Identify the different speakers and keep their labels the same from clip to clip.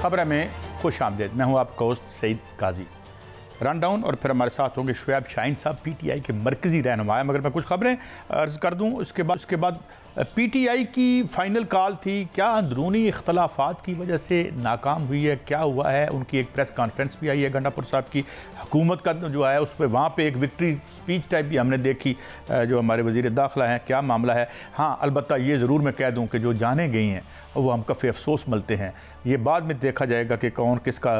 Speaker 1: खबर में खुश आमदेद। मैं हूँ आपका होस्ट सईद काजी। रन डाउन और फिर हमारे साथ होंगे शुएब शाहीन साहब, पीटीआई के मरकज़ी रहनुमा। मगर मैं कुछ खबरें अर्ज़ कर दूँ उसके बाद पीटीआई की फ़ाइनल कॉल थी, क्या अंदरूनी इख्तलाफात की वजह से नाकाम हुई है, क्या हुआ है? उनकी एक प्रेस कॉन्फ्रेंस भी आई है गंडापुर साहब की, हुकूमत का जो है उस पर वहाँ पे एक विक्ट्री स्पीच टाइप भी हमने देखी जो हमारे वज़ीर दाखिला हैं। क्या मामला है? हाँ, अलबत्ता ये ज़रूर मैं कह दूँ कि जो जाने गई हैं वो हम काफ़ी अफसोस मिलते हैं। ये बाद में देखा जाएगा कि कौन किसका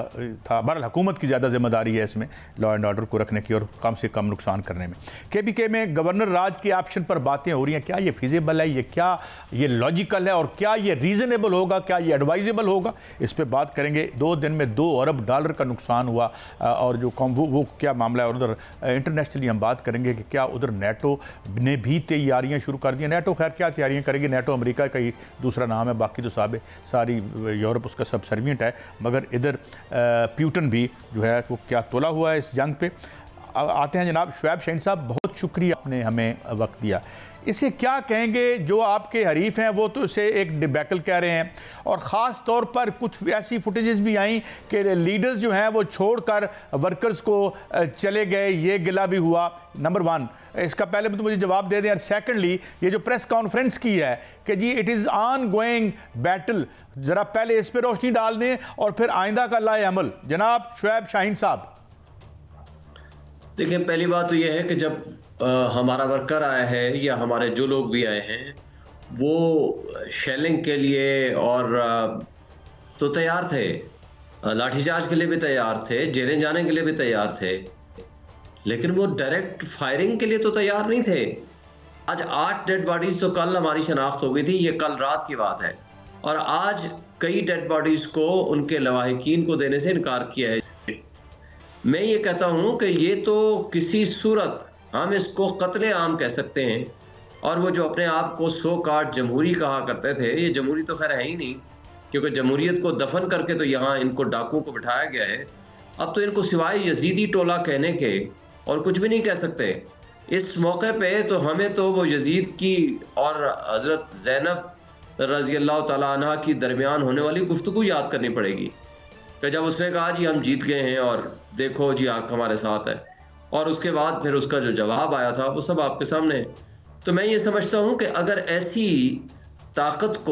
Speaker 1: था। बहरहाल हुकूमत की ज़्यादा जिम्मेदारी है इसमें लॉ एंड ऑर्डर को रखने की और कम से कम नुकसान करने में। केपीके में गवर्नर राज के ऑप्शन पर बातें हो रही हैं, क्या ये फिजिबल है, क्या ये लॉजिकल है और क्या ये रीज़नेबल होगा, क्या ये एडवाइजेबल होगा? इस पर बात करेंगे। 2 दिन में $2 अरब का नुकसान हुआ और जो वो क्या मामला है। और उधर इंटरनेशनली हम बात करेंगे कि क्या उधर नेटो ने भी तैयारियाँ शुरू कर दी। नेटो खैर क्या तैयारियाँ करेगी, नेटो अमेरिका का ही दूसरा नाम है, बाकी तो सारी यूरोप उसका सबसर्विएंट है। मगर इधर प्यूटन भी जो है वो क्या तोला हुआ है इस जंग पे। आते हैं जनाब शुएब शाहीन साहब, बहुत शुक्रिया आपने हमें वक्त दिया। इसे क्या कहेंगे? जो आपके हरीफ हैं वो तो इसे एक डिबैकल कह रहे हैं और ख़ास तौर पर कुछ ऐसी फुटेजेस भी आई कि लीडर्स जो हैं वो छोड़कर वर्कर्स को चले गए, ये गिला भी हुआ। नंबर 1 इसका पहले भी तो मुझे जवाब दे दें। और सेकेंडली ये जो प्रेस कॉन्फ्रेंस की है कि जी it is on going battle, ज़रा पहले इस पर रोशनी डाल दें और फिर आइंदा का लाए अमल। जनाब शुएब शाहीन साहब।
Speaker 2: देखिए, पहली बात तो ये है कि जब हमारा वर्कर आया है या हमारे जो लोग भी आए हैं वो शेलिंग के लिए और तो तैयार थे, लाठीचार्ज के लिए भी तैयार थे, जेलें जाने के लिए भी तैयार थे, लेकिन वो डायरेक्ट फायरिंग के लिए तो तैयार नहीं थे। आज 8 डेड बॉडीज़ तो कल हमारी शनाख्त हो गई थी, ये कल रात की बात है, और आज कई डेड बॉडीज़ को उनके लवाहिकीन को देने से इनकार किया है। मैं ये कहता हूँ कि ये तो किसी सूरत हम इसको कत्ले आम कह सकते हैं। और वो जो अपने आप को सो काट जमहूरी कहा करते थे, ये जमहूरी तो खैर है ही नहीं, क्योंकि जमहूरियत को दफन करके तो यहाँ इनको डाकुओं को बिठाया गया है। अब तो इनको सिवाय यजीदी टोला कहने के और कुछ भी नहीं कह सकते। इस मौके पे तो हमें तो वो यजीद की और हज़रत ज़ैनब रज़ी अल्लाह तआला अन्हा की दरमियान होने वाली गुफ्तगू याद करनी पड़ेगी कि जब उसने कहा जी हम जीत गए हैं और देखो जी आँख हमारे साथ है, और उसके बाद फिर उसका जो जवाब आया था वो सब आपके सामने। तो मैं ये समझता हूँ कि अगर ऐसी ताकत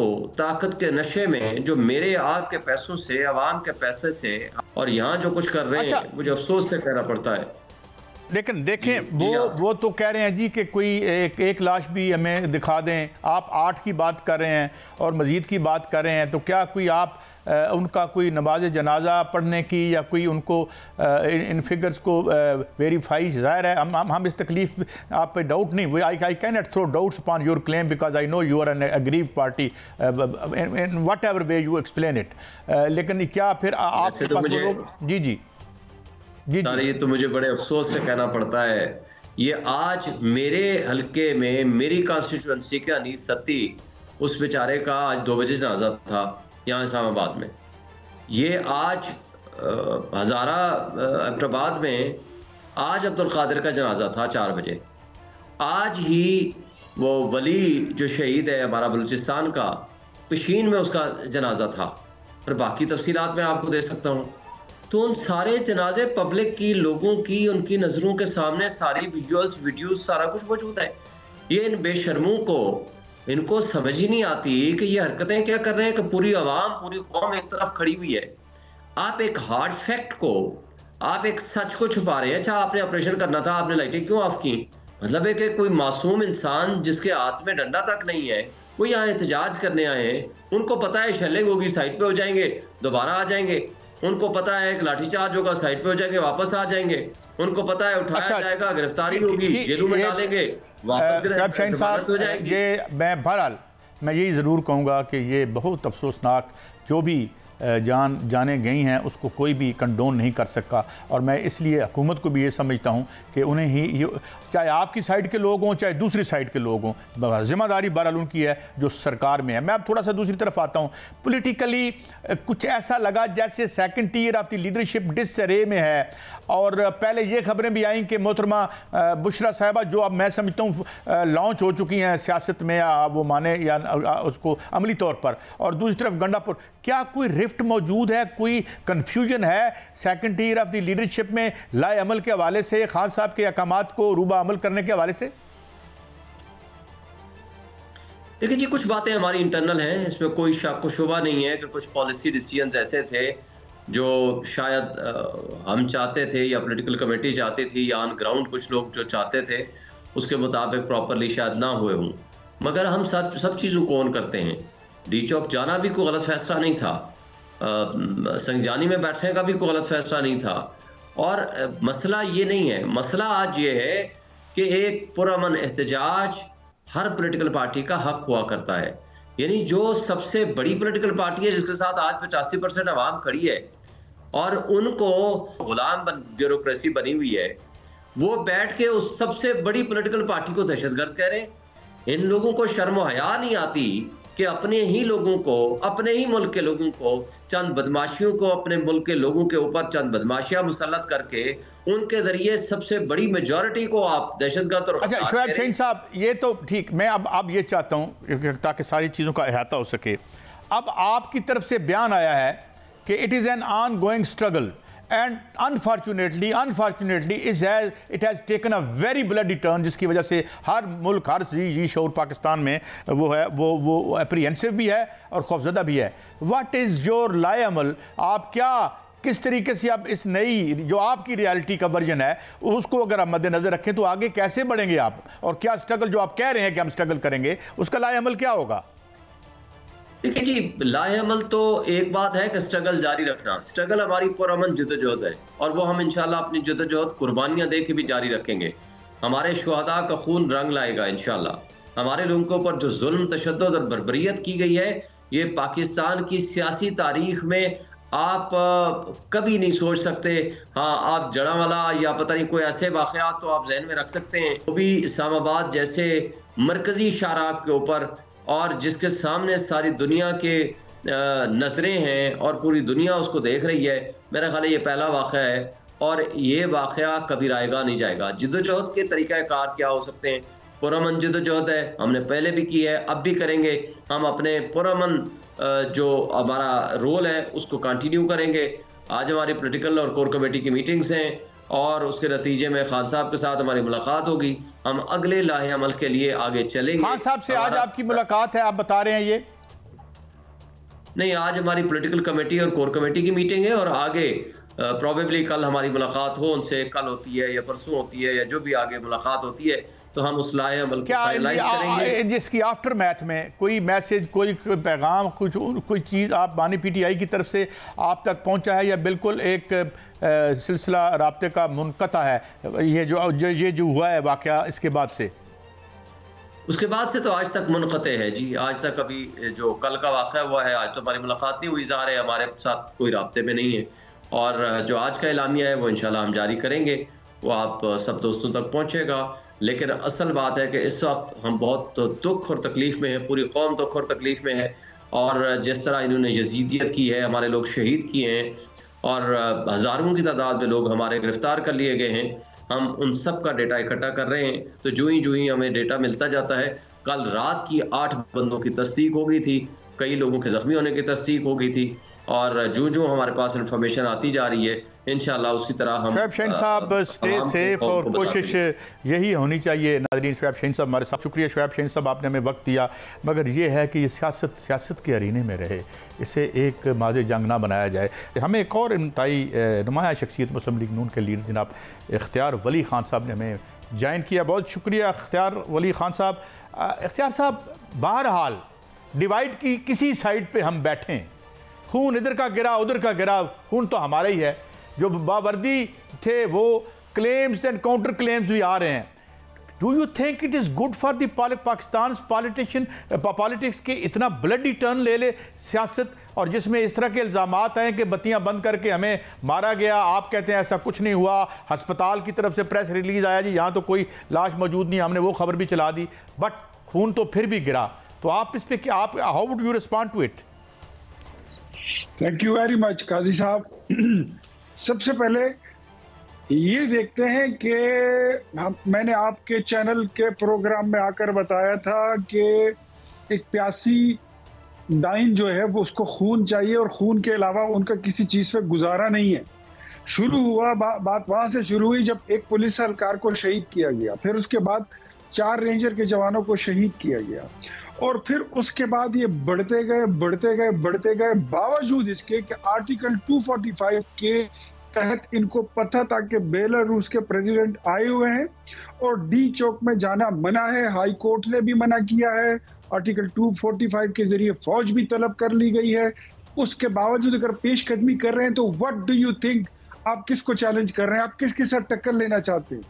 Speaker 2: के नशे में जो मेरे आपके पैसों से, आवाम के पैसे से और यहाँ जो कुछ कर रहे हैं, मुझे अफसोस से कहना पड़ता है।
Speaker 1: लेकिन देखें वो तो कह रहे हैं जी कि कोई एक लाश भी हमें दिखा दें। आप 8 की बात कर रहे हैं और मजीद की बात कर रहे हैं, तो क्या कोई आप उनका कोई नमाज जनाजा पढ़ने की या कोई उनको इन फिगर्स को वेरीफाई? ज़ाहिर है हम इस तकलीफ आप पे डाउट नहीं, I can not throw doubts upon your claim because I know you are an aggrieved party in whatever way you explain it. लेकिन क्या फिर आपके पास लोग? जी जी जी जी,
Speaker 2: ये तो मुझे बड़े अफसोस से कहना पड़ता है। ये आज मेरे हल्के में, मेरी कॉन्स्टिट्यूंसी के अनीस सत्ती, उस बेचारे का आज 2 बजे जनाजा था यहाँ इस्लामाबाद में। ये आज हज़ारा अब्टाबाद में आज अब्दुल कादिर का जनाजा था 4 बजे। आज ही वो वली जो शहीद है हमारा बलूचिस्तान का, पिशीन में उसका जनाजा था। और बाकी तफसीलात मैं आपको दे सकता हूँ। तो उन सारे जनाजे पब्लिक की, लोगों की, उनकी नज़रों के सामने सारी विजुअल्स, वीडियोस, सारा कुछ मौजूद है। ये इन बेशर्मों को, इनको समझ ही नहीं आती कि ये हरकतें क्या कर रहे हैं कि पूरी आवाम, पूरी कौम एक तरफ खड़ी हुई है। आप एक हार्ड फैक्ट को, आप एक सच को छुपा रहे हैं। अच्छा, आपने ऑपरेशन करना था, आपने लाइटें क्यों ऑफ की? मतलब है कि कोई मासूम इंसान जिसके हाथ में डंडा तक नहीं है, वो यहाँ एहतजाज करने आए हैं। उनको पता है शेलिंग होगी, साइड पे हो जाएंगे, दोबारा आ जाएंगे। उनको पता है कि लाठीचार्ज होगा, साइड पे हो जाएंगे, वापस आ जाएंगे। उनको पता है उठाया जाएगा, गिरफ्तारी होगी, जेलों में डालेंगे, वापस
Speaker 1: शाहीन साहब
Speaker 2: हो जाएगी।
Speaker 1: ये मैं बहरहाल मैं यही ज़रूर कहूँगा कि ये बहुत अफसोसनाक, जो भी जाने गई हैं उसको कोई भी कंडोन नहीं कर सका। और मैं इसलिए हुकूमत को भी ये समझता हूँ कि उन्हें ही, चाहे आपकी साइड के लोग हों चाहे दूसरी साइड के लोग हों, ज़िम्मेदारी बहरहाल उनकी है जो सरकार में है। मैं अब थोड़ा सा दूसरी तरफ आता हूँ। पॉलिटिकली कुछ ऐसा लगा जैसे second tier of the leadership disarray में है। और पहले ये खबरें भी आई कि मोहतरमा बुशरा साहिबा, जो अब मैं समझता हूँ लॉन्च हो चुकी हैं सियासत में, वो माने या उसको अमली तौर पर, और दूसरी तरफ गंडापुर, क्या कोई रिफ्ट मौजूद है, कोई कंफ्यूजन है second year of the leadership में लाए अमल के हवाले से, खान साहब के अहकामात को रूबा अमल करने के हवाले से?
Speaker 2: देखिए जी, कुछ बातें हमारी इंटरनल हैं, इसमें कोई शक शुबा नहीं है कि कुछ पॉलिसी डिसीजंस ऐसे थे जो शायद हम चाहते थे या पॉलिटिकल कमेटी चाहती थी या ऑन ग्राउंड कुछ लोग जो चाहते थे उसके मुताबिक प्रॉपरली शायद ना हुए हों, मगर हम सब चीज़ों को ऑन करते हैं। डी चौक जाना भी कोई गलत फैसला नहीं था, संगजानी में बैठने का भी कोई गलत फैसला नहीं था। और मसला ये नहीं है, मसला आज ये है कि एक पुरअमन एहतजाज हर पॉलिटिकल पार्टी का हक हुआ करता है। यानी जो सबसे बड़ी पॉलिटिकल पार्टी है जिसके साथ आज 85% आवाम खड़ी है और उनको गुलाम ब्यूरोक्रेसी बनी हुई है, वो बैठ के उस सबसे बड़ी पॉलिटिकल पार्टी को दहशतगर्द कह रहे हैं। इन लोगों को शर्म व हया नहीं आती कि अपने ही लोगों को, अपने ही मुल्क के लोगों को, चंद बदमाशियों को, अपने मुल्क के लोगों के ऊपर चंद बदमाशियां मुसल्लत करके उनके जरिए सबसे बड़ी मेजॉरिटी को आप दहशतगर्द और
Speaker 1: अच्छा शुएब शाहीन साहब, ये तो ठीक, मैं अब ये चाहता हूँ ताकि सारी चीज़ों का अहाता हो सके। अब आपकी तरफ से बयान आया है कि it is an on going struggle and unfortunately it has taken a very bloody turn, जिसकी वजह से हर मुल्क, हर जी शोर पाकिस्तान में वो है, वो एप्रीहेंसिव भी है और खौफजदा भी है। व्हाट इज़ योर लाए अमल? आप क्या, किस तरीके से आप इस नई जो आपकी रियलिटी का वर्जन है उसको अगर आप मद्देनजर रखें तो आगे कैसे बढ़ेंगे आप, और क्या स्ट्रगल जो आप कह रहे हैं कि हम स्ट्रगल करेंगे उसका लाए अमल क्या होगा?
Speaker 2: देखिए जी, लाए अमल तो एक बात है कि स्ट्रगल जारी रखना, स्ट्रगल हमारी पुरअमन जद्दोजहद है और वो हम इंशाल्लाह अपनी जद्दोजहद कुर्बानियां दे के भी जारी रखेंगे। हमारे शुहदा का खून रंग लाएगा इंशाल्लाह। हमारे लोगों के ऊपर जो जुल्म, तशद्दुद और बर्बरियत की गई है, ये पाकिस्तान की सियासी तारीख में आप कभी नहीं सोच सकते। हाँ, आप जड़ावाला या पता नहीं कोई ऐसे वाक़यात तो आप जहन में रख सकते हैं, वो भी इस्लामाबाद जैसे मरकज़ी शाहराह के ऊपर, और जिसके सामने सारी दुनिया के नज़रें हैं और पूरी दुनिया उसको देख रही है। मेरा ख्याल है ये पहला वाक़या है और ये वाक़या कभी रायगा नहीं जाएगा। जद्दोजहद के तरीक़ाकार क्या हो सकते हैं? पुरअमन जद्दोजहद है, हमने पहले भी की है, अब भी करेंगे। हम अपने पुरअमन जो हमारा रोल है उसको कंटिन्यू करेंगे। आज हमारी पॉलिटिकल और कोर कमेटी की मीटिंग्स हैं और उसके नतीजे में खान साहब के साथ हमारी मुलाकात होगी। हम अगले लाहे अमल के लिए आगे चलेंगे।
Speaker 1: खान साहब से आज आपकी मुलाकात है, आप बता रहे हैं? ये
Speaker 2: नहीं, आज हमारी पॉलिटिकल कमेटी और कोर कमेटी की मीटिंग है और आगे प्रोबेबली कल हमारी मुलाकात हो उनसे, कल होती है या परसों होती है या जो भी आगे मुलाकात होती है, तो हम उस लाए अमल को फाइनलाइज करेंगे।
Speaker 1: जिसकी आफ्टर मैथ में कोई मैसेज, कोई पैगाम, कोई चीज़ आप बानी पीटीआई की तरफ से आप तक पहुंचा है या बिल्कुल एक सिलसिला राब्ते का मुनक़ता है ये जो हुआ है वाक़या इसके बाद से?
Speaker 2: उसके बाद से तो आज तक मुनक़ते है जी। आज तक अभी जो कल का वाक़या हुआ है, आज तो हमारी मुलाकात नहीं हुई, ज़ाहिर है हमारे साथ कोई राब्ते में नहीं है। और जो आज का एलामिया है वो इंशाल्लाह हम जारी करेंगे, वो आप सब दोस्तों तक पहुँचेगा। लेकिन असल बात है कि इस वक्त हम बहुत दुख और तकलीफ़ में हैं, पूरी कौम दुख और तकलीफ़ में है। और जिस तरह इन्होंने यजीदियत की है, हमारे लोग शहीद किए हैं और हज़ारों की तादाद में लोग हमारे गिरफ़्तार कर लिए गए हैं, हम उन सब का डेटा इकट्ठा कर रहे हैं। तो जो ही हमें डेटा मिलता जाता है, कल रात की 8 बंदों की तस्दीक हो गई थी, कई लोगों के ज़ख्मी होने की तस्दीक हो गई थी और जो हमारे पास इंफॉर्मेशन आती जा रही है इंशाल्लाह उसी तरह हम।
Speaker 1: शुएब शाहीन साहब स्टे सेफ और कोशिश यही होनी चाहिए। नाज़रीन, शुएब शाहीन साहब हमारे साथ, शुक्रिया शुएब शाहीन साहब, आपने हमें वक्त दिया। मगर ये है कि ये सियासत के अरीने में रहे, इसे एक माज़े जंग ना बनाया जाए। हमें एक और इंतहाई नुमाया शख्सियत मुस्लिम लीग नून के लीडर जनाब इख्तियार वली खान साहब ने हमें ज्वाइन किया। बहुत शुक्रिया इख्तियार वली खान साहब। इख्तियार साहब, बहरहाल डिवाइड की किसी साइड पर हम बैठें, खून इधर का गिरा उधर का गिरा, खून तो हमारा ही है। जो बावर्दी थे वो क्लेम्स एंड काउंटर क्लेम्स भी आ रहे हैं। Do you think it is good for the Pakistan politics के इतना ब्लडी टर्न ले सियासत, और जिसमें इस तरह के इल्ज़ामात हैं कि बत्तियां बंद करके हमें मारा गया, आप कहते हैं ऐसा कुछ नहीं हुआ, अस्पताल की तरफ से प्रेस रिलीज आया जी यहाँ तो कोई लाश मौजूद नहीं, हमने वो खबर भी चला दी, बट खून तो फिर भी गिरा। तो आप इस पर क्या, आप how would you respond to it?
Speaker 3: Thank you very much Qazi साहब। सबसे पहले ये देखते हैं कि मैंने आपके चैनल के प्रोग्राम में आकर बताया था कि एक प्यासी डाइन जो है वो उसको खून चाहिए और खून के अलावा उनका किसी चीज पे गुजारा नहीं है। शुरू हुआ बात वहां से शुरू हुई जब एक पुलिस एहलकार को शहीद किया गया, फिर उसके बाद 4 रेंजर के जवानों को शहीद किया गया, और फिर उसके बाद ये बढ़ते गए बावजूद इसके कि आर्टिकल 245 के तहत इनको पता था कि बेलारूस के प्रेसिडेंट आए हुए हैं और डी चौक में जाना मना है। हाई कोर्ट ने भी मना किया है, आर्टिकल 245 के जरिए फौज भी तलब कर ली गई है। उसके बावजूद अगर पेशकदमी कर रहे हैं तो व्हाट डू यू थिंक, आप किसको चैलेंज कर रहे हैं? आप किसके साथ टक्कर लेना चाहते हैं?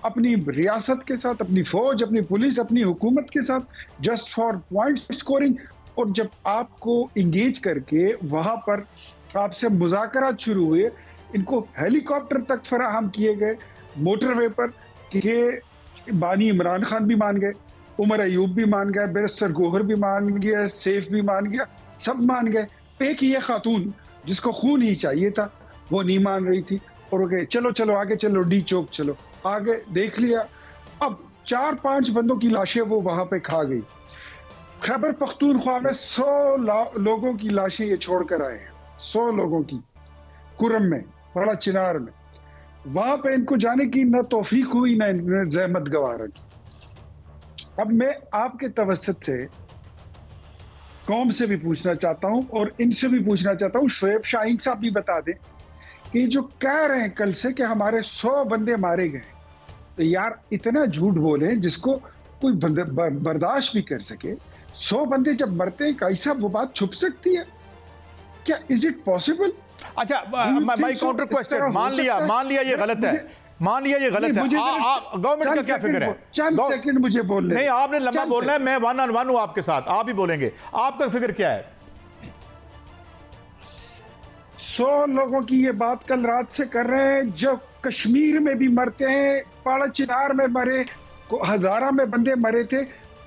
Speaker 3: अपनी रियासत के साथ, अपनी फौज, अपनी पुलिस, अपनी हुकूमत के साथ, जस्ट फॉर पॉइंट स्कोरिंग। और जब आपको इंगेज करके वहां पर आपसे मुज़ाकरात शुरू हुए, इनको हेलीकॉप्टर तक फराहम किए गए मोटरवे पर, कि बानी इमरान खान भी मान गए, उमर अयूब भी मान गए, बैरिस्टर गोहर भी मान गया, सैफ भी मान गया, सब मान गए। एक ये खातून जिसको खून ही चाहिए था वो नहीं मान रही थी, और वो कहे चलो चलो आगे चलो, डी चौक चलो, आगे देख लिया। अब 4-5 बंदों की लाशें वो वहां पे खा गई। खैबर पख्तूनख्वा में 100 लोगों की लाशें ये छोड़कर आए हैं, 100 लोगों की, कुरम में, बड़ा चिनार में। वहां पे इनको जाने की न तौफीक हुई, न इन्होंने जहमत गवारा की। अब मैं आपके तवस्सुत से कौम से भी पूछना चाहता हूं और इनसे भी पूछना चाहता हूं, शोएब शाहीन साहब भी बता दें कि जो कह रहे हैं कल से कि हमारे 100 बंदे मारे गए, तो यार इतना झूठ बोले जिसको कोई बर्दाश्त भी कर सके। 100 बंदे जब मरते हैं, कैसा वो बात छुप सकती है क्या? Is it possible?
Speaker 1: अच्छा, माय काउंटर क्वेश्चन, मान लिया ये गलत है, मान लिया ये गलत है, गवर्नमेंट का क्या फिक्र है?
Speaker 3: चंद सेकंड मुझे बोलने
Speaker 1: नहीं, आपने लंबा बोलना है, मैं 1 on 1 हूं आपके साथ, आप ही बोलेंगे। आपका फिक्र क्या है?
Speaker 3: 100 लोगों की ये बात कल रात से कर रहे हैं, जो कश्मीर में भी मरते हैं, पाड़ा चिनार में मरे, हजारा में बंदे मरे थे,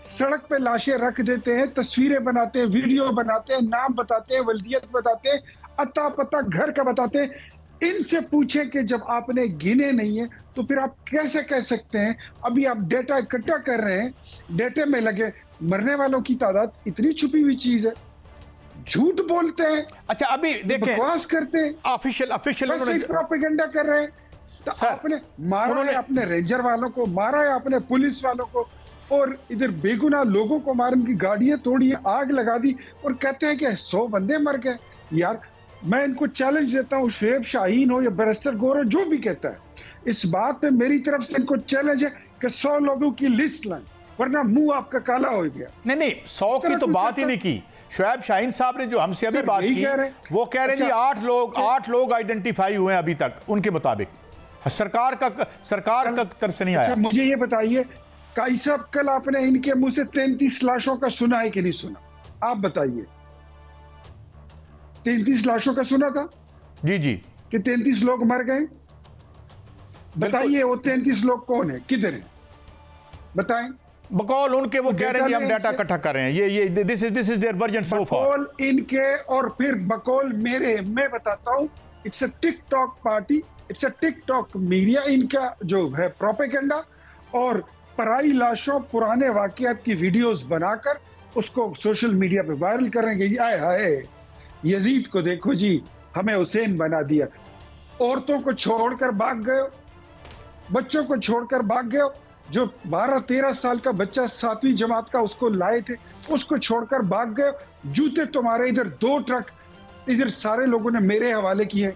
Speaker 3: सड़क पे लाशें रख देते हैं, तस्वीरें बनाते हैं, वीडियो बनाते हैं, नाम बताते हैं, वल्दियत बताते हैं, अता पता घर का बताते हैं। इनसे पूछे कि जब आपने गिने नहीं है तो फिर आप कैसे कह सकते हैं? अभी आप डेटा इकट्ठा कर रहे हैं, डेटे में लगे, मरने वालों की तादाद इतनी छुपी हुई चीज है, झूठ बोलते हैं।
Speaker 1: अच्छा, अभी देखें,
Speaker 3: बकवास करते हैं,
Speaker 1: ऑफिशियल
Speaker 3: प्रोपेगेंडा कर रहे हैं। तो आपने मारा है अपने रेंजर वालों को, मारा है अपने पुलिस वालों को, और इधर बेगुनाह लोगों को मार, उनकी गाड़ियां तोड़ी, आग लगा दी, और कहते हैं कि 100 बंदे मर गए। यार मैं इनको चैलेंज देता हूं, शोएब शाहीन हो या बैरिस्टर गोहर हो, जो भी कहता है, इस बात पे मेरी तरफ से इनको चैलेंज है कि 100 लोगों की लिस्ट लाएं, वरना मुंह आपका काला हो गया।
Speaker 1: नहीं, 100 की तो बात ही नहीं की। शोएब शाहीन साहब ने जो हमसे अभी बात की, वो कह रहे हैं जी 8 लोग आइडेंटिफाई हुए हैं अभी तक, उनके मुताबिक। सरकार का तरफ से नहीं आया।
Speaker 3: मुझे ये बताइए, काई साहब कल आपने इनके मुंह से 33 लाशों का सुना है कि नहीं सुना? आप बताइए। 33 लाशों का सुना था?
Speaker 1: जी
Speaker 3: कि 33 लोग मर गए। बताइए वो 33 लोग कौन है, किधर है, बताएं।
Speaker 1: बकौल उनके वो कह रहे हैं हम डाटा इकट्ठा कर रहे हैं, ये this is their version so far.
Speaker 3: बकौल इनके और फिर बकौल मेरे। मैं बताता हूं, it's a TikTok party, it's a TikTok media. इनका जो है प्रोपेगेंडा और पराई लाशों, पुराने वाकयात की वीडियोस बनाकर उसको सोशल मीडिया पे वायरल करेंगे। आए हाय, यजीद को देखो जी, हमें हुसैन बना दिया। औरतों को छोड़कर भाग गए, बच्चों को छोड़कर भाग गए। जो 12-13 साल का बच्चा 7वीं जमात का, उसको लाए थे, उसको छोड़कर भाग गए। जूते तुम्हारे इधर 2 ट्रक, इधर सारे लोगों ने मेरे हवाले किए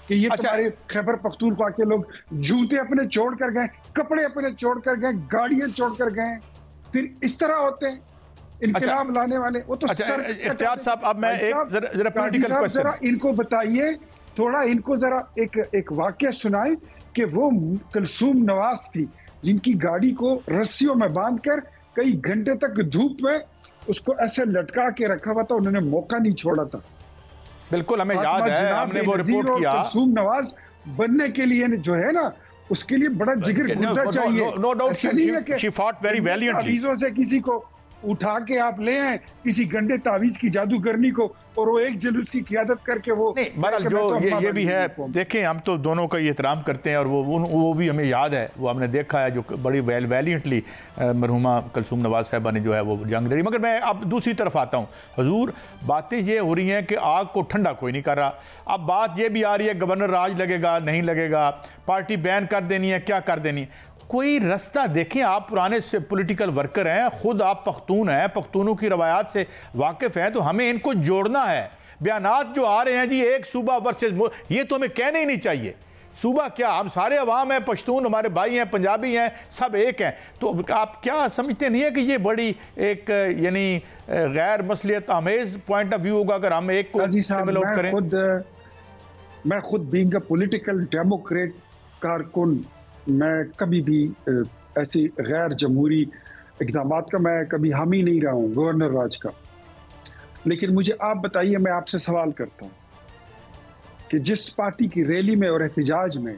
Speaker 3: कि ये तुम्हारे खैबर पख्तूनख्वा के लोग जूते अपने छोड़ कर गए, कपड़े अपने छोड़ कर गए, गाड़ियां छोड़ कर गए। फिर इस तरह होते हैं इनकलाब लाने वाले। वो तो
Speaker 1: इख्तियार साहब, अब मैं एक जरा पॉलिटिकल क्वेश्चन,
Speaker 3: जरा इनको बताइए, थोड़ा इनको जरा एक वाकया सुनाए कि वो कुलसूम नवाज थी जिनकी गाड़ी को रस्सियों में बांधकर कई घंटे तक धूप में उसको ऐसे लटका के रखा हुआ था, उन्होंने मौका नहीं छोड़ा था।
Speaker 1: बिल्कुल हमें याद है, हमने वो रिपोर्ट किया।
Speaker 3: कुलसूम नवाज बनने के लिए जो है ना, उसके लिए बड़ा जिगर गुर्दा चाहिए।
Speaker 1: No doubt she fought very valiantly.
Speaker 3: अजीजों से किसी को उठा के आप ले आए किसी गंदे तावीज की जादूगरनी को और वो एक जुलूस की क़ियादत करके वो
Speaker 1: नहीं बहरहाल जो ये भी है, देखें हम तो दोनों का एहतराम करते हैं और वो भी हमें याद है, वो हमने देखा है जो बड़ी वैलियंटली मरहुमा कलसूम नवाज साहबा ने जो है वो जंग लड़ी। मगर मैं अब दूसरी तरफ आता हूँ हुजूर, बातें ये हो रही हैं कि आग को ठंडा कोई नहीं कर रहा। अब बात ये भी आ रही है गवर्नर राज लगेगा नहीं लगेगा, पार्टी बैन कर देनी है क्या कर देनी है, कोई रास्ता देखें। आप पुराने से पॉलिटिकल वर्कर हैं, खुद आप पख्तून हैं, पख्तूनों की रवायात से वाकिफ़ हैं, तो हमें इनको जोड़ना है। बयानात जो आ रहे हैं जी एक सूबा वर्सेस, ये तो हमें कहने ही नहीं चाहिए। सूबा क्या, हम सारे अवाम हैं, पश्तून हमारे भाई हैं, पंजाबी हैं, सब एक हैं। तो आप क्या समझते नहीं है कि ये बड़ी एक यानी गैर मसलियत आमेज पॉइंट ऑफ व्यू होगा अगर हम एक को डेवलप करें?
Speaker 3: मैं खुद बीइंग अ पॉलिटिकल डेमोक्रेट कारकुन, मैं कभी भी ऐसी गैर जमहूरी इक़दामात का मैं कभी हामी नहीं रहा हूँ, गवर्नर राज का। लेकिन मुझे आप बताइए, मैं आपसे सवाल करता हूँ कि जिस पार्टी की रैली में और एहतजाज में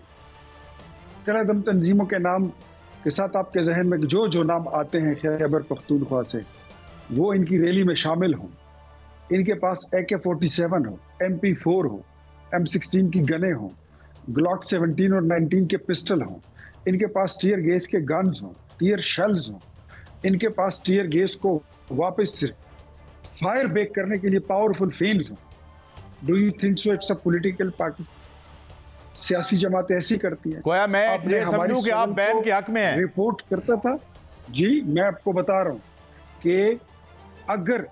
Speaker 3: कलअदम तंजीमों के नाम के साथ आपके जहन में जो नाम आते हैं खैबर पख्तूनख्वा से, वो इनकी रैली में शामिल हों, इनके पास AK-47 हो, MP4 हो, M16 की गनें हों, ग्लॉक 17 और 19 के पिस्टल हों, इनके पास टीयर गैस के गन्स हों, टीयर शेल्स हों, इनके पास टीयर गैस को वापस फायर बैक करने के लिए पावरफुल फेन्स हों। Do you think so it's a political party? सियासी जमातें ऐसी करती हैं।
Speaker 1: गोया मैं ये समझूं कि आप बैन के हक में हैं।
Speaker 3: रिपोर्ट करता था जी, मैं आपको बता रहा हूं कि अगर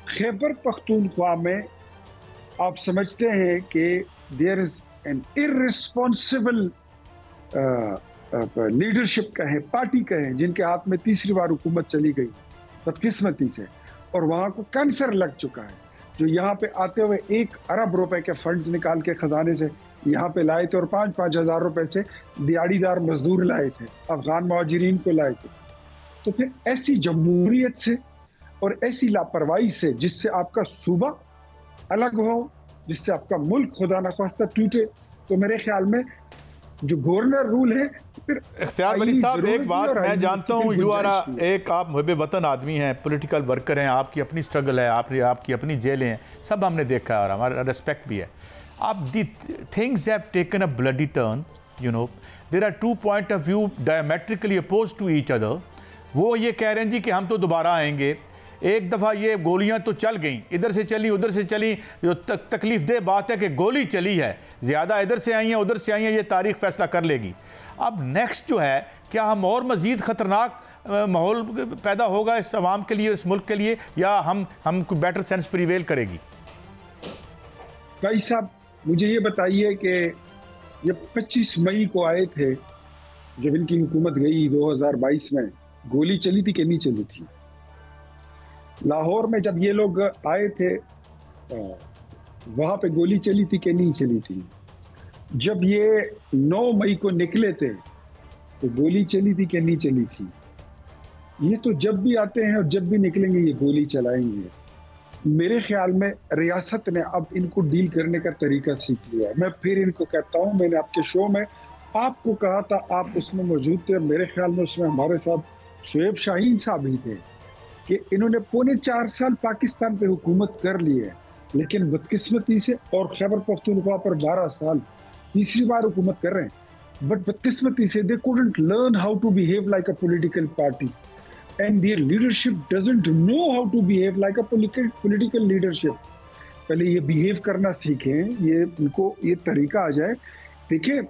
Speaker 3: खैबर पख्तूनख्वा में आप समझते हैं कि there is an irresponsible leadership कहे, पार्टी कहे, जिनके हाथ में तीसरी बार हुकूमत चली गई बदकिस्मती से, और वहां को कैंसर लग चुका है, जो यहाँ पे आते हुए 1 अरब रुपए के फंड्स निकाल के खजाने से यहाँ पे लाए थे और 5-5 हज़ार रुपए से दिहाड़ीदार मजदूर लाए थे, अफगान मुहाजिरीन को लाए थे। तो फिर ऐसी जमहूरियत से और ऐसी लापरवाही से, जिससे आपका सूबा अलग हो, जिससे आपका मुल्क खुदा न खास्ता टूटे, तो मेरे ख्याल में जो गवर्नर रूल है, फिर
Speaker 1: इख्तियार वली साहब एक बात मैं जानता हूँ, यू आर एक आप मुहब्बे वतन आदमी हैं, पॉलिटिकल वर्कर हैं, आपकी अपनी स्ट्रगल है, आपकी अपनी जेलें हैं, सब हमने देखा है और हमारा रिस्पेक्ट भी है। अब the things have taken a bloody turn, you know, there are 2 point of view diametrically opposed to each other. वो ये कह रहे हैं जी कि हम तो दोबारा आएंगे। एक दफ़ा ये गोलियां तो चल गई, इधर से चली उधर से चली, जो तकलीफ दे बात है कि गोली चली है, ज़्यादा इधर से आई हैं उधर से आई हैं, ये तारीख फैसला कर लेगी। अब नेक्स्ट जो है, क्या हम और मज़ीद ख़तरनाक माहौल पैदा होगा इस अवाम के लिए, इस मुल्क के लिए, या हम कोई बेटर सेंस प्रिवेल करेगी?
Speaker 3: भाई साहब मुझे ये बताइए कि ये 25 मई को आए थे जब इनकी हुकूमत गई 2022 में, गोली चली थी कि नहीं चली थी? लाहौर में जब ये लोग आए थे वहां पे गोली चली थी कि नहीं चली थी? जब ये 9 मई को निकले थे तो गोली चली थी कि नहीं चली थी? ये तो जब भी आते हैं और जब भी निकलेंगे ये गोली चलाएंगे। मेरे ख्याल में रियासत ने अब इनको डील करने का तरीका सीख लिया। मैं फिर इनको कहता हूं, मैंने आपके शो में आपको कहा था, आप उसमें मौजूद थे, मेरे ख्याल में उसमें हमारे साथ शुएब शाहीन साहब ही थे, कि इन्होंने 4.25 साल पाकिस्तान पे हुकूमत कर ली है, लेकिन बदकिस्मती से, और खैबर पख्तूनख्वा पर 12 साल तीसरी बार हुकूमत कर रहे हैं, बट बदकिस्मती से they couldn't learn how to behave like a political party, and their leadership doesn't know how to behave like a political leadership. पहले ये बिहेव करना सीखें, ये इनको ये तरीका आ जाए। देखिए,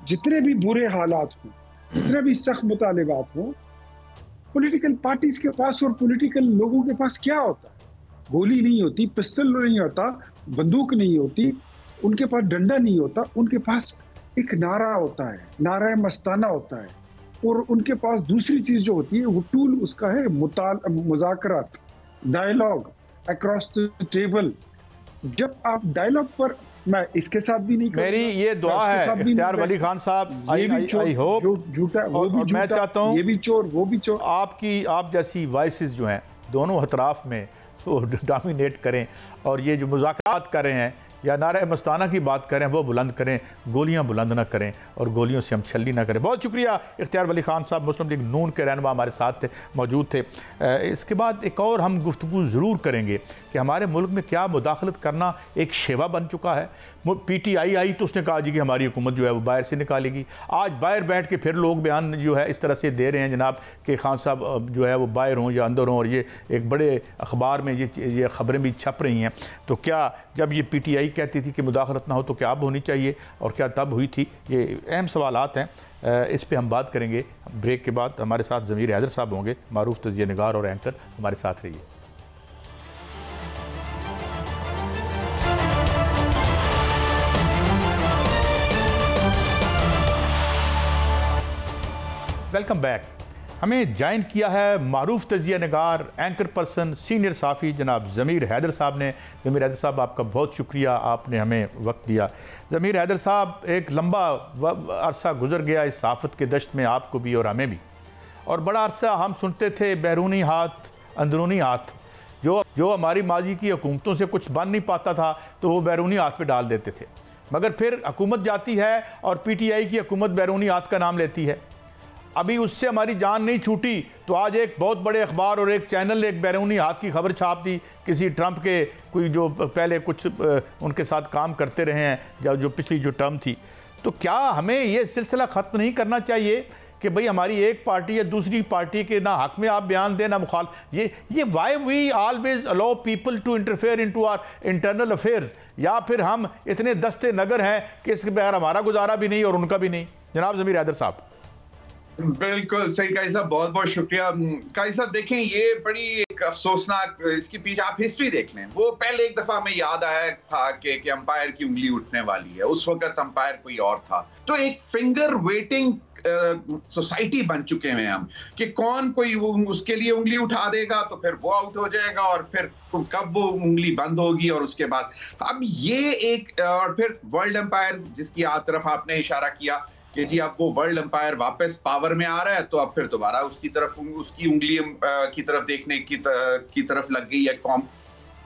Speaker 3: जितने भी बुरे हालात हों, जितने भी सख्त मुतालिबात हों, पॉलिटिकल पार्टीज के पास और पॉलिटिकल लोगों के पास क्या होता है? गोली नहीं होती, पिस्टल नहीं होता, बंदूक नहीं होती, उनके पास डंडा नहीं होता, उनके पास एक नारा होता है, नारा मस्ताना होता है, और उनके पास दूसरी चीज जो होती है वो टूल उसका है मुज़ाकरात, डायलॉग अक्रॉस द टेबल। जब आप डायलॉग पर, मैं इसके साथ भी नहीं,
Speaker 1: मेरी ये दुआ है इख्तियार वली खान साहब, आई होप
Speaker 3: झूठा वो भी झूठा,
Speaker 1: मैं चाहता हूँ
Speaker 3: ये भी चोर वो भी चोर,
Speaker 1: आप जैसी वॉइसेस जो हैं दोनों अतराफ में वो डोमिनेट करें, और ये जो मुज़ाकरात कर रहे हैं या नारा मस्ताना की बात करें वो बुलंद करें, गोलियां बुलंद ना करें और गोलियों से हम छल्ली ना करें। बहुत शुक्रिया इख्तियार वली खान साहब, मुस्लिम लीग नून के रहनुमा हमारे साथ थे, मौजूद थे। इसके बाद एक और हम गुफ्तगू ज़रूर करेंगे कि हमारे मुल्क में क्या मुदाखलत करना एक शेवा बन चुका है। PTI आई तो उसने कहा जी कि हमारी हुकूमत जो है वो बाहर से निकालेगी। आज बाहर बैठ के फिर लोग बयान जो है इस तरह से दे रहे हैं जनाब कि खान साहब जो है वो बाहर हों या अंदर हों, और ये एक बड़े अखबार में ये ख़बरें भी छप रही हैं। तो क्या जब ये PTI कहती थी कि मुदाखलत ना हो तो क्या अब होनी चाहिए और क्या तब हुई थी? ये अहम सवालात हैं, इस पे हम बात करेंगे ब्रेक के बाद। हमारे साथ ज़मीर हैदर साहब होंगे, मारूफ तजिया निगार और एंकर। हमारे साथ रहिए। Welcome back. हमें ज्वाइन किया है मारूफ तजिया निगार, एंकर पर्सन, सीनियर साफ़ी जनाब ज़मीर हैदर साहब ने। ज़मीर हैदर साहब आपका बहुत शुक्रिया, आपने हमें वक्त दिया। ज़मीर हैदर साहब, एक लंबा अरसा गुजर गया इस सहाफ़त के दश्त में, आपको भी और हमें भी, और बड़ा अरसा हम सुनते थे बैरूनी हाथ अंदरूनी हाथ। जो हमारी माजी की हुकूमतों से कुछ बन नहीं पाता था तो वो बैरूनी हाथ पे डाल देते थे, मगर फिर हुकूमत जाती है और PTI की हुकूमत बैरूनी हाथ का नाम लेती है। अभी उससे हमारी जान नहीं छूटी तो आज एक बहुत बड़े अखबार और एक चैनल ने एक बैरूनी हाथ की खबर छाप दी, किसी ट्रंप के कोई जो पहले कुछ उनके साथ काम करते रहे हैं जो पिछली जो टर्म थी। तो क्या हमें ये सिलसिला ख़त्म नहीं करना चाहिए कि भाई हमारी एक पार्टी या दूसरी पार्टी के ना हक में आप बयान दें ना मुखाल, ये why we always allow people to interfere into our internal affairs, या फिर हम इतने दस्ते नगर हैं कि इसके बगैर हमारा गुजारा भी नहीं और उनका भी नहीं? जनाब ज़मीर हैदर साहब।
Speaker 4: बिल्कुल सही काजी साहब, बहुत बहुत शुक्रिया। काजी साहब देखें, ये बड़ी एक अफसोसनाक, इसके पीछे आप हिस्ट्री देख लें। वो पहले एक दफा में याद आया था कि अंपायर की उंगली उठने वाली है, उस वक्त अंपायर कोई और था। तो एक फिंगर वेटिंग सोसाइटी बन चुके हैं हम कि कौन कोई उसके लिए उंगली उठा देगा तो फिर वो आउट हो जाएगा, और फिर कब वो उंगली बंद होगी और उसके बाद अब ये एक, और फिर वर्ल्ड एम्पायर जिसकी तरफ आपने इशारा किया कि जी अब वो वर्ल्ड एम्पायर वापस पावर में आ रहा है, तो अब फिर दोबारा उसकी तरफ उसकी उंगली की तरफ देखने की तरफ लग गई है कौम।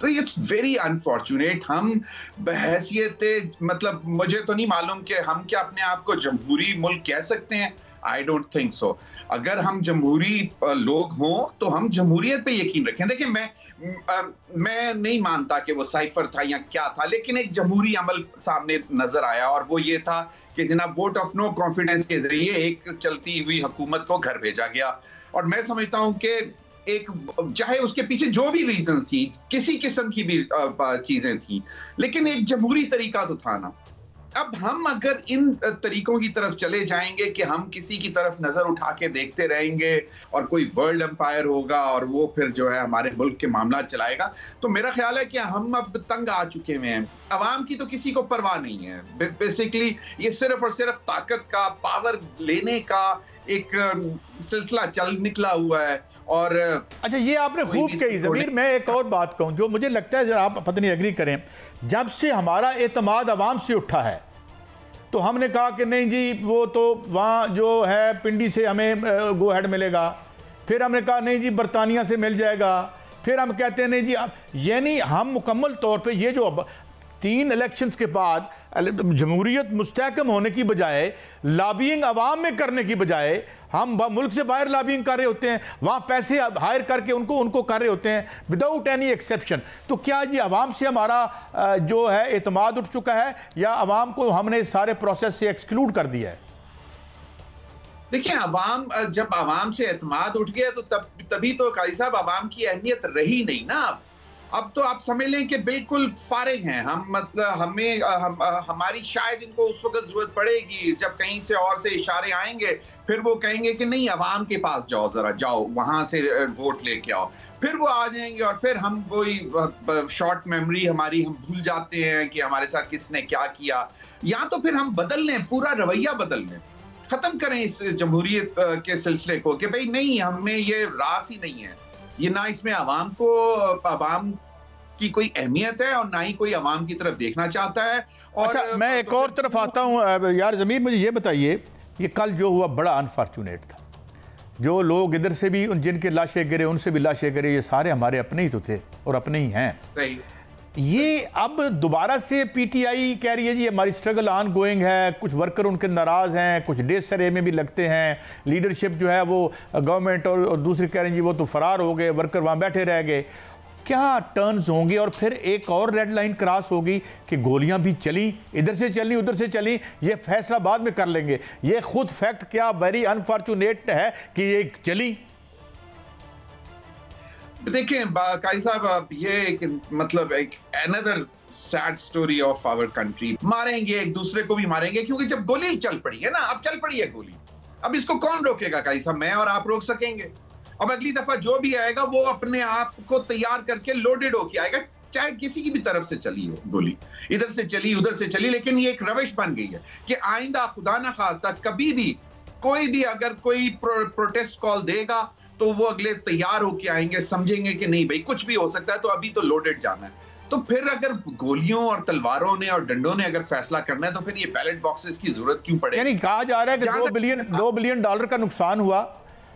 Speaker 4: तो इट्स वेरी अनफॉर्चुनेट। हम बहैसियत, मतलब मुझे तो नहीं मालूम कि हम क्या अपने आप को जमहूरी मुल्क कह सकते हैं। I don't think so. अगर हम जमहूरी लोग हों तो हम जमहूरियत पे यकीन रखें। देखिए, मैं नहीं मानता कि वो साइफर था या क्या था, लेकिन एक जमहूरी अमल सामने नजर आया, और वो ये था कि जनाब वोट ऑफ नो कॉन्फिडेंस के जरिए एक चलती हुई हुकूमत को घर भेजा गया। और मैं समझता हूं कि एक, चाहे उसके पीछे जो भी रीजन थी, किसी किस्म की भी चीजें थी, लेकिन एक जमहूरी तरीका तो था ना। अब हम अगर इन तरीकों की तरफ चले जाएंगे कि हम किसी की तरफ नजर उठा के देखते रहेंगे और कोई वर्ल्ड एम्पायर होगा और वो फिर जो है हमारे मुल्क के मामला चलाएगा, तो मेरा ख्याल है कि हम अब तंग आ चुके हैं। अवाम की तो किसी को परवाह नहीं है। बेसिकली ये सिर्फ और सिर्फ ताकत का, पावर लेने का एक सिलसिला चल निकला हुआ है। और
Speaker 1: अच्छा, ये आपने खूब कही ज़मीर। मैं एक और बात कहूँ जो मुझे लगता है, आप पता नहीं एग्री करें, जब से हमारा एतमाद अवाम से उठा है तो हमने कहा कि नहीं जी वो तो वहाँ जो है पिंडी से हमें गो हेड मिलेगा, फिर हमने कहा नहीं जी बरतानिया से मिल जाएगा, फिर हम कहते हैं नहीं जी। यानी हम मुकम्मल तौर पे ये जो 3 इलेक्शंस के बाद जमहूरियत मुस्तहकम होने की बजाय, लॉबिंग अवाम में करने की बजाय, हम मुल्क से बाहर लॉबिंग कर रहे होते हैं, वहाँ पैसे हायर करके उनको कर रहे होते हैं विदाउट एनी एक्सेप्शन। तो क्या जी अवाम से हमारा जो है एतमाद उठ चुका है, या अवाम को हमने सारे प्रोसेस से एक्सक्लूड कर दिया है?
Speaker 4: देखिए, जब अवाम से एतमाद उठ गया तो तभी तो काजी साहब अवाम की अहमियत रही नहीं ना। अब तो आप समझ लें कि बिल्कुल फारिग हैं हम। मतलब हमारी शायद इनको उस वक्त जरूरत पड़ेगी जब कहीं से और से इशारे आएंगे, फिर वो कहेंगे कि नहीं अवाम के पास जाओ, जरा जाओ वहां से वोट लेके आओ, फिर वो आ जाएंगे और फिर हम वही शॉर्ट मेमोरी हमारी, हम भूल जाते हैं कि हमारे साथ किसने क्या किया। या तो फिर हम बदल लें, पूरा रवैया बदल लें, खत्म करें इस जमहूरियत के सिलसिले को कि भाई नहीं, हमें ये रास ही नहीं है, ये ना इसमें अवाम की कोई अहमियत है और ना ही कोई अवाम की तरफ देखना चाहता है। और
Speaker 1: अच्छा, मैं एक और तरफ आता हूँ यार ज़मीर, मुझे ये बताइए, ये कल जो हुआ बड़ा अनफॉर्चुनेट था। जो लोग इधर से भी जिनके लाशें गिरे, उनसे भी लाशें गिरे, ये सारे हमारे अपने ही तो थे और अपने ही हैं।
Speaker 4: सही।
Speaker 1: ये अब दोबारा से पीटीआई कह रही है जी हमारी स्ट्रगल ऑन गोइंग है, कुछ वर्कर उनके नाराज़ हैं, कुछ डे सरे में भी लगते हैं, लीडरशिप जो है वो गवर्नमेंट और दूसरी कह रही हैं जी वो तो फरार हो गए, वर्कर वहाँ बैठे रह गए। क्या टर्न्स होंगे और फिर एक और रेड लाइन क्रॉस होगी कि गोलियां भी चली, इधर से चली उधर से चली, ये फैसला बाद में कर लेंगे। ये खुद फैक्ट क्या वेरी अनफॉर्चुनेट है कि ये चली।
Speaker 4: देखिए काई साहब, ये मतलब एक another sad story of our country. मारेंगे एक दूसरे को भी मारेंगे, क्योंकि जब गोली चल पड़ी है ना, अब चल पड़ी है गोली, अब इसको कौन रोकेगा काई साहब? मैं और आप रोक सकेंगे? अब अगली दफा जो भी आएगा वो अपने आप को तैयार करके लोडेड होके आएगा, चाहे किसी की भी तरफ से चली हो गोली, इधर से चली उधर से चली। लेकिन ये एक रविश बन गई है कि आइंदा खुदा ना खास्ता कभी भी कोई भी अगर कोई प्रोटेस्ट कॉल देगा तो वो अगले तैयार होके आएंगे, समझेंगे कि नहीं भाई कुछ भी हो सकता है, तो अभी तो लोडेड जाना है। तो फिर अगर गोलियों और तलवारों ने और डंडों ने अगर फैसला करना है तो फिर ये बैलेट बॉक्सेस की जरूरत क्यों पड़ेगी?
Speaker 1: यानी कहा जा रहा है कि $2 बिलियन का नुकसान हुआ।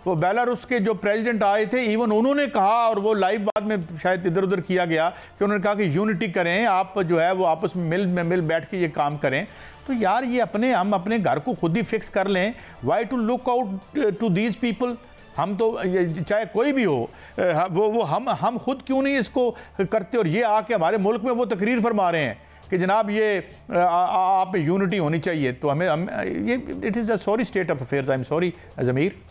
Speaker 1: वो बेलारूस के जो प्रेसिडेंट आए थे, इवन उन्होंने कहा, और वो लाइव बाद में शायद इधर उधर किया गया, कि उन्होंने कहा कि यूनिटी करें, आप जो है वो आपस में मिल बैठ के ये काम करें। तो यार ये हम अपने घर को खुद ही फिक्स कर लें। Why to look out to these people? हम तो चाहे कोई भी हो वो हम खुद क्यों नहीं इसको करते? और ये आके हमारे मुल्क में वो तकरीर फरमा रहे हैं कि जनाब ये आप यूनिटी होनी चाहिए। तो हमें ये it is a sorry state of affairs. I am sorry Zameer.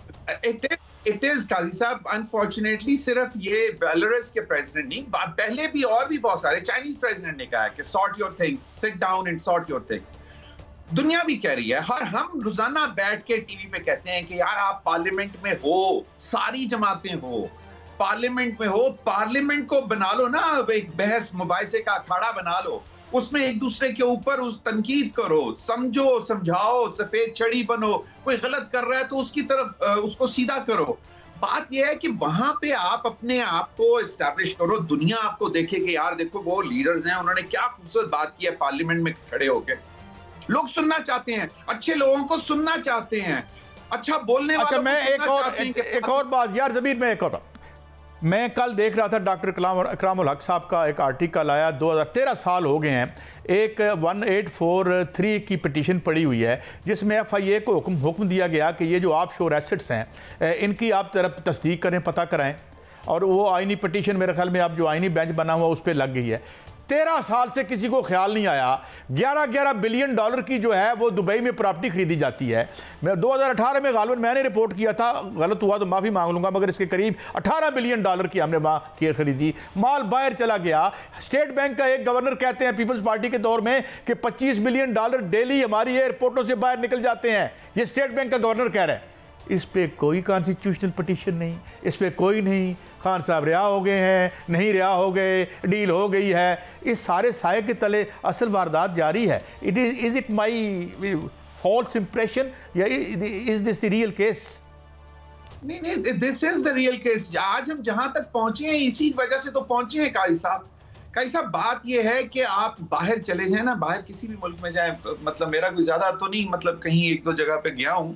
Speaker 4: It is Qazi साहब, अनफॉर्चुनेटली सिर्फ ये बेलारूस के प्रेसिडेंट नहीं, पहले भी और भी बहुत सारे चाइनीज प्रेसिडेंट ने कहा कि sort your things, sit down and sort your things. दुनिया भी कह रही है, हर हम रोजाना बैठ के टीवी पे कहते हैं कि यार आप पार्लियामेंट में हो, सारी जमातें हो, पार्लियामेंट में हो, पार्लियामेंट को बना लो ना एक बहस मुबाहिसे का अखाड़ा बना लो, उसमें एक दूसरे के ऊपर उस तनकीद करो, समझो समझाओ, सफेद छड़ी बनो, कोई गलत कर रहा है तो उसकी तरफ उसको सीधा करो। बात यह है कि वहां पे आप अपने आप को एस्टैब्लिश करो, दुनिया आपको देखे कि यार देखो वो लीडर्स हैं, उन्होंने क्या खूबसूरत बात की है पार्लियामेंट में खड़े होकर। लोग सुनना चाहते हैं, अच्छे लोगों को सुनना चाहते हैं, अच्छा बोलने वालों को सुनना चाहते हैं।
Speaker 1: एक और बात यार ज़मीर में, एक और मैं कल देख रहा था डॉक्टर इकरामुल हक साहब का एक आर्टिकल आया, 2013 साल हो गए हैं, एक 1843 की पिटीशन पड़ी हुई है जिसमें FIA को हुक्म दिया गया कि ये जो ऑफशोर एसेट्स हैं इनकी आप तरफ तस्दीक करें, पता कराएं। और वो आईनी पिटीशन मेरे ख्याल में अब जो आईनी बेंच बना हुआ उस पर लग गई है। 13 साल से किसी को ख्याल नहीं आया 11 बिलियन डॉलर की जो है वो दुबई में प्रॉपर्टी खरीदी जाती है। मैं 2018 में गालिबन मैंने रिपोर्ट किया था, गलत हुआ तो माफ़ी मांग लूंगा, मगर इसके करीब 18 बिलियन डॉलर की हमने वहाँ खरीदी, माल बाहर चला गया। स्टेट बैंक का एक गवर्नर कहते हैं पीपल्स पार्टी के दौर में कि 25 बिलियन डॉलर डेली हमारी एयरपोर्टों से बाहर निकल जाते हैं। ये स्टेट बैंक का गवर्नर कह रहा है। इस पे कोई कॉन्स्टिट्यूशनल पिटीशन नहीं, इस पे कोई नहीं, खान साहब रिहा हो गए हैं, नहीं रिहा हो गए, डील हो गई है। इस सारे साये के तले असल वारदात जारी है। Is it my false impression या is this the real case?
Speaker 4: नहीं, this is the real case. आज हम जहां तक पहुंचे हैं इसी वजह से तो पहुंचे हैं काई साहब। बात यह है कि आप बाहर चले जाए ना, बाहर किसी भी मुल्क में जाए, मतलब मेरा कोई ज्यादा तो नहीं, मतलब कहीं एक दो जगह पे गया हूं,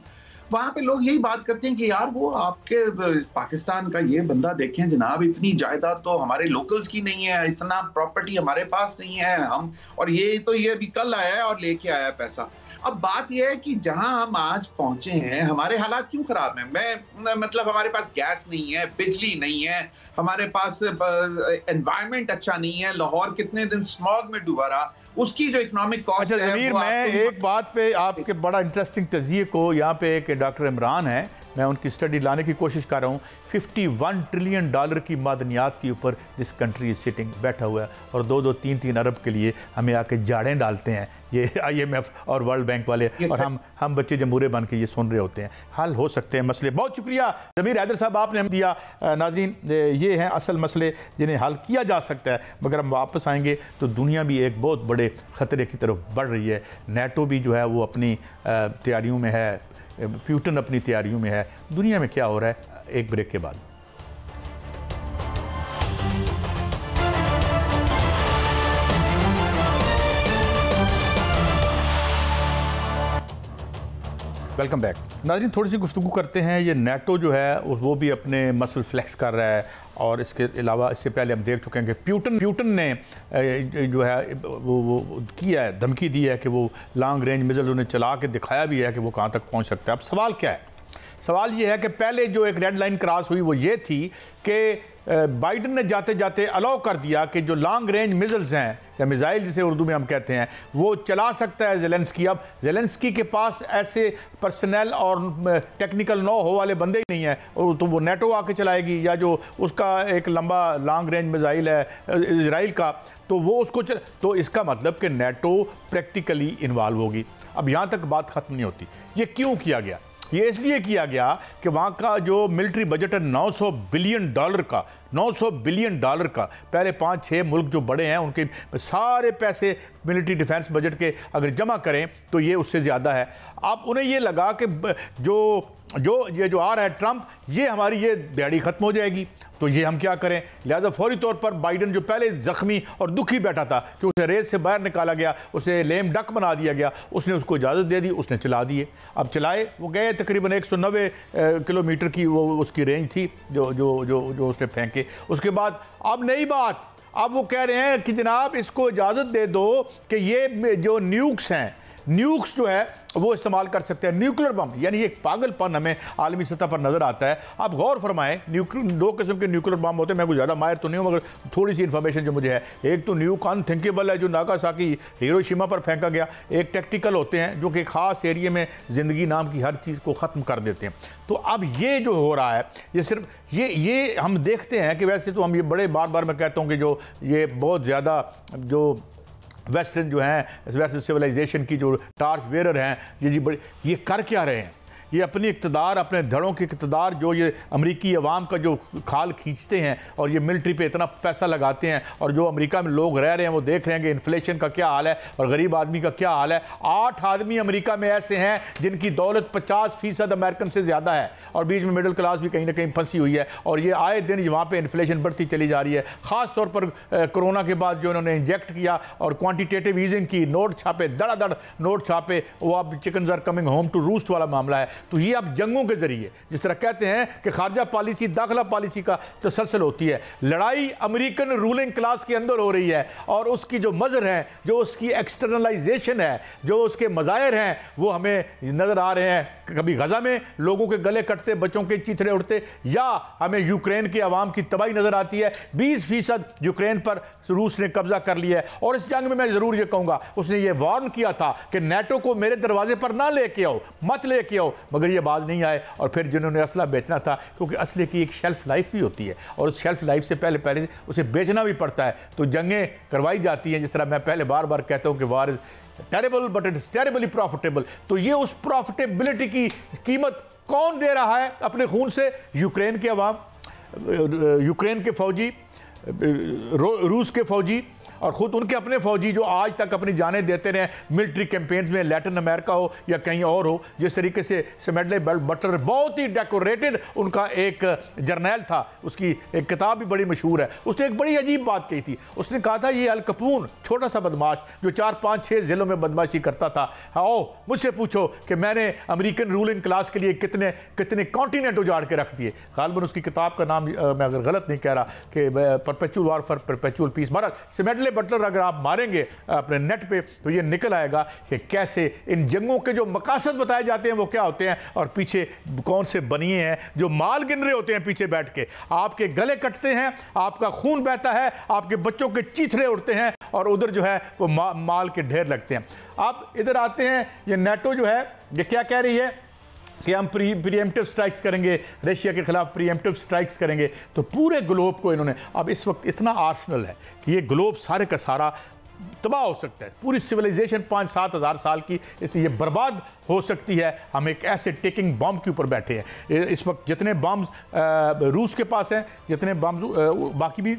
Speaker 4: वहां पे लोग यही बात करते हैं कि यार वो आपके पाकिस्तान का ये बंदा देखें जनाब, इतनी जायदाद तो हमारे लोकल्स की नहीं है, इतना प्रॉपर्टी हमारे पास नहीं है, हम और ये तो ये अभी कल आया है और लेके आया है पैसा। अब बात यह है कि जहां हम आज पहुंचे हैं हमारे हालात क्यों खराब हैं? मैं मतलब हमारे पास गैस नहीं है, बिजली नहीं है, हमारे पास एनवायरनमेंट अच्छा नहीं है, लाहौर कितने दिन स्मॉग में डूबा रहा, उसकी जो इकोनॉमिक कॉस्ट है।
Speaker 1: ज़मीर, मैं एक बात पे आपके बड़ा इंटरेस्टिंग तज़िये को, यहाँ पे एक डॉक्टर इमरान है, मैं उनकी स्टडी लाने की कोशिश कर रहा हूँ। $51 ट्रिलियन की मादनियात के ऊपर दिस कंट्री सिटिंग बैठा हुआ है, और 2-3 अरब के लिए हमें आके जाड़ें डालते हैं ये IMF और वर्ल्ड बैंक वाले, और हम बच्चे जमूरे बन के ये सुन रहे होते हैं। हल हो सकते हैं मसले। बहुत शुक्रिया ज़मीर हैदर साहब, आपने हम दिया। नाज़रीन, ये हैं असल मसले जिन्हें हल किया जा सकता है, मगर हम वापस आएंगे तो दुनिया भी एक बहुत बड़े ख़तरे की तरफ बढ़ रही है। नेटो भी जो है वो अपनी तैयारियों में है, प्यूटन अपनी तैयारियों में है। दुनिया में क्या हो रहा है, एक ब्रेक के बाद। वेलकम बैक नाज़रीन। थोड़ी सी गुफ्तगू करते हैं। ये नेटो जो है वो भी अपने मसल फ्लेक्स कर रहा है और इसके अलावा इससे पहले हम देख चुके हैं कि प्यूटन ने जो है वो किया है, धमकी दी है कि वो लॉन्ग रेंज मिसाइल उन्हें चला के दिखाया भी है कि वो कहाँ तक पहुँच सकता है। अब सवाल क्या है? सवाल ये है कि पहले जो एक रेड लाइन क्रॉस हुई वो ये थी कि बाइडन ने जाते जाते अलाउ कर दिया कि जो लॉन्ग रेंज मिसाइल्स हैं या मिसाइल जिसे उर्दू में हम कहते हैं वो चला सकता है ज़ेलेंस्की। अब ज़ेलेंस्की के पास ऐसे पर्सनल और टेक्निकल नो हो वाले बंदे ही नहीं हैं, तो वो नेटो आके चलाएगी या जो उसका एक लंबा लॉन्ग रेंज मिसाइल है इजराइल का तो वो उसको तो इसका मतलब कि नेटो प्रैक्टिकली इन्वॉल्व होगी। अब यहाँ तक बात ख़त्म नहीं होती। ये क्यों किया गया? ये इसलिए किया गया कि वहाँ का जो मिलिट्री बजट है 900 बिलियन डॉलर का, 900 बिलियन डॉलर का, पहले 5-6 मुल्क जो बड़े हैं उनके सारे पैसे मिलिट्री डिफेंस बजट के अगर जमा करें तो ये उससे ज़्यादा है। अब उन्हें ये लगा कि जो आ रहा है ट्रंप, ये हमारी ये दिहाड़ी ख़त्म हो जाएगी, तो ये हम क्या करें। लिहाजा फौरी तौर पर बाइडन जो पहले ज़ख्मी और दुखी बैठा था कि उसे रेस से बाहर निकाला गया, उसे लेम डक बना दिया गया, उसने उसको इजाज़त दे दी, उसने चला दिए। अब चलाए, वो गए तकरीबन 190 किलोमीटर की वो उसकी रेंज थी जो उसने फेंके। उसके बाद अब नई बात, अब वो कह रहे हैं कि जनाब इसको इजाज़त दे दो कि ये जो न्यूक्स हैं, न्यूक्स जो है वो इस्तेमाल कर सकते हैं, न्यूक्लियर बम। यानी ये पागलपन हमें आलमी सतह पर नज़र आता है। आप गौर फरमाएं, दो किस्म के न्यूक्लियर बम होते हैं। मैं कुछ ज़्यादा माहिर तो नहीं हूँ मगर थोड़ी सी इन्फॉर्मेशन जो मुझे है, एक तो न्यूक अनथिंकेबल है जो नागासाकी हिरोशिमा पर फेंका गया, एक टैक्टिकल होते हैं जो कि ख़ास एरिया में ज़िंदगी नाम की हर चीज़ को ख़त्म कर देते हैं। तो अब ये जो हो रहा है ये सिर्फ ये हम देखते हैं कि वैसे तो हम ये बड़े बार मैं कहता हूँ कि जो ये बहुत ज़्यादा जो वेस्टर्न जो हैं वेस्टर्न सिविलाइजेशन की जो टार्च बेरर हैं ये बड़े ये कर क्या रहे हैं? ये अपनी इक़्तिदार, अपने धड़ों की इक़्तिदार जो ये अमेरिकी अवाम का जो खाल खींचते हैं और ये मिलिट्री पे इतना पैसा लगाते हैं और जो अमेरिका में लोग रह रहे हैं वो देख रहे हैं कि इन्फ्लेशन का क्या हाल है और गरीब आदमी का क्या हाल है। 8 आदमी अमेरिका में ऐसे हैं जिनकी दौलत 50% अमेरिकन से ज़्यादा है और बीच में मिडिल क्लास भी कहीं ना कहीं फंसी हुई है और ये आए दिन वहाँ पर इन्फ्लेशन बढ़ती चली जा रही है। ख़ास तौर पर कोरोना के बाद जो इन्होंने इंजेक्ट किया और क्वान्टिटेटिव ईजिंग की, नोट छापे, धड़ाधड़ नोट छापे, वो अब chickens are coming home to roost वाला मामला है। तो ये अब जंगों के जरिए, जिस तरह कहते हैं कि खारजा पॉलिसी दाखिला पॉलिसी का तसलसल होती है, लड़ाई अमेरिकन रूलिंग क्लास के अंदर हो रही है और उसकी जो मज़र है, जो उसकी एक्सटर्नलाइजेशन है, जो उसके मज़ाहिर हैं वो हमें नज़र आ रहे हैं। कभी गजा में लोगों के गले कटते, बच्चों के चीथड़े उड़ते, या हमें यूक्रेन के अवाम की तबाही नज़र आती है। 20% यूक्रेन पर रूस ने कब्जा कर लिया है और इस जंग में मैं ज़रूर ये कहूँगा, उसने ये वार्न किया था कि नेटो को मेरे दरवाजे पर ना लेके आओ, मत लेके आओ, मगर ये बात नहीं आए और फिर जिन्होंने असला बेचना था, क्योंकि असले की एक शेल्फ लाइफ भी होती है और उस शेल्फ लाइफ से पहले उसे बेचना भी पड़ता है, तो जंगें करवाई जाती हैं। जिस तरह मैं पहले बार कहता हूँ कि वार is terrible but it is terribly profitable. तो ये उस प्रॉफिटेबिलिटी की कीमत कौन दे रहा है अपने खून से? यूक्रेन के अवाम, यूक्रेन के फौजी, रूस के फौजी और ख़ुद उनके अपने फौजी जो आज तक अपनी जानें देते रहे मिलिट्री कैंपेन्स में, लैटिन अमेरिका हो या कहीं और हो। जिस तरीके से स्मेडले बटलर बहुत ही डेकोरेटेड उनका एक जर्नैल था, उसकी एक किताब भी बड़ी मशहूर है। उसने एक बड़ी अजीब बात कही थी। उसने कहा था ये अल कपून छोटा सा बदमाश जो 4-5-6 ज़िलों में बदमाशी करता था, आओ मुझसे पूछो कि मैंने अमेरिकन रूलिंग क्लास के लिए कितने कॉन्टिनेंट उजाड़ के रख दिए। गालिबन उसकी किताब का नाम मैं अगर गलत नहीं कह रहा कि perpetual war for perpetual peace. Bharat Smedley Butler अगर आप मारेंगे अपने नेट पे तो ये निकल आएगा कि कैसे इन जंगों के जो मकासद बताए जाते हैं वो क्या होते हैं और पीछे कौन से बनिए हैं जो माल गिन रहे होते हैं पीछे बैठ के, आपके गले कटते हैं, आपका खून बहता है, आपके बच्चों के चीथड़े उड़ते हैं और उधर जो है वो माल के ढेर लगते हैं। अब इधर आते हैं, ये नेटो जो है ये क्या कह रही है कि हम प्रीएम्प्टिव स्ट्राइक्स करेंगे, रशिया के खिलाफ प्रीएम्प्टिव स्ट्राइक्स करेंगे। तो पूरे ग्लोब को इन्होंने, अब इस वक्त इतना आर्सनल है कि ये ग्लोब सारे का सारा तबाह हो सकता है। पूरी सिविलाइजेशन 5-7 हज़ार साल की इससे ये बर्बाद हो सकती है। हम एक ऐसे टिकिंग बम के ऊपर बैठे हैं। इस वक्त जितने बम्स रूस के पास हैं, जितने बम्स बाकी भी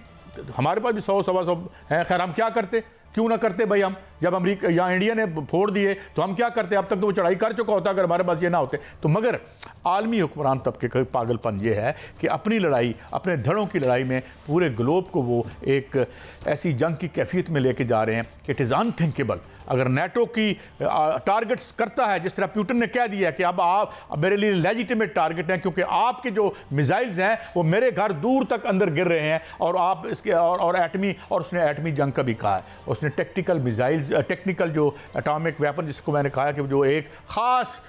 Speaker 1: हमारे पास भी 100-125 हैं। खैर हम क्या करते, क्यों ना करते भाई, हम जब अमेरिका या इंडिया ने फोड़ दिए तो हम क्या करते? अब तक तो वो चढ़ाई कर चुका होता अगर हमारे पास ये ना होते तो। मगर आलमी हुक्मरान तबके का पागलपन ये है कि अपनी लड़ाई, अपने धड़ों की लड़ाई में पूरे ग्लोब को वो एक ऐसी जंग की कैफियत में लेके जा रहे हैं कि इट इज़ अनथिंकेबल। अगर नेटो की टारगेट्स करता है, जिस तरह पुतिन ने कह दिया कि अब आप मेरे लिए लेजिटिमेट टारगेट हैं क्योंकि आपके जो मिसाइल्स हैं वो मेरे घर दूर तक अंदर गिर रहे हैं, और आप इसके और एटमी, और उसने एटमी जंग का भी कहा है। उसने टेक्निकल मिसाइल्स, टेक्निकल जो एटॉमिक वेपन, जिसको मैंने कहा कि जो एक ख़ास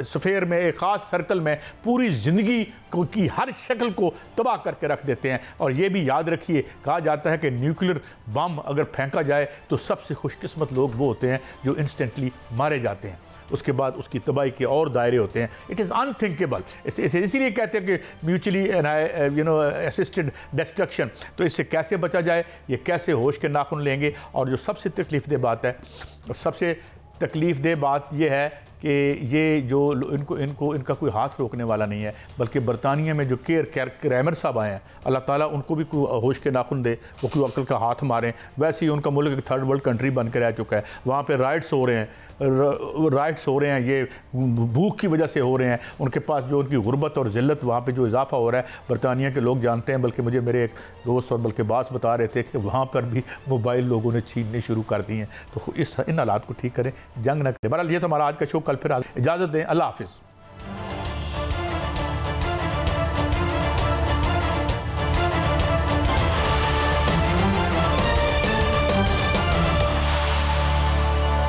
Speaker 1: स्फेयर में, एक ख़ास सर्कल में पूरी ज़िंदगी की हर शक्ल को तबाह करके रख देते हैं। और ये भी याद रखिए, कहा जाता है कि न्यूक्लियर बम अगर फेंका जाए तो सबसे खुशकिस्मत लोग वो होते हैं जो इंस्टेंटली मारे जाते हैं, उसके बाद उसकी तबाही के और दायरे होते हैं। It is unthinkable. इसीलिए कहते हैं कि म्यूचुअली असिस्टेड डिस्ट्रक्शन। तो इससे कैसे बचा जाए, ये कैसे होश के नाखून लेंगे। और जो सबसे तकलीफ़देह बात है, और सबसे तकलीफ़देह बात यह है कि ये जो इनका कोई हाथ रोकने वाला नहीं है, बल्कि बरतानिया में जो क्रैमर साहब आए हैं, अल्लाह ताला उनको भी कोई होश के नाखून दे, वो कोई अक्ल का हाथ मारें। वैसे ही उनका मुल्क एक थर्ड वर्ल्ड कंट्री बन के रह चुका है, वहाँ पे राइट्स हो रहे हैं, ये भूख की वजह से हो रहे हैं। उनके पास जो उनकी गुर्बत और ज़िल्लत, वहाँ पे जो इजाफा हो रहा है, बरतानिया के लोग जानते हैं। बल्कि मुझे मेरे एक दोस्त और बल्कि बास बता रहे थे कि वहाँ पर भी मोबाइल लोगों ने छीनने शुरू कर दिए हैं। तो इन हालात को ठीक करें, जंग न करें। बहरहाल ये तो हमारा आज का शो, कल फिर इजाज़त दें, अल्लाह हाफिज़।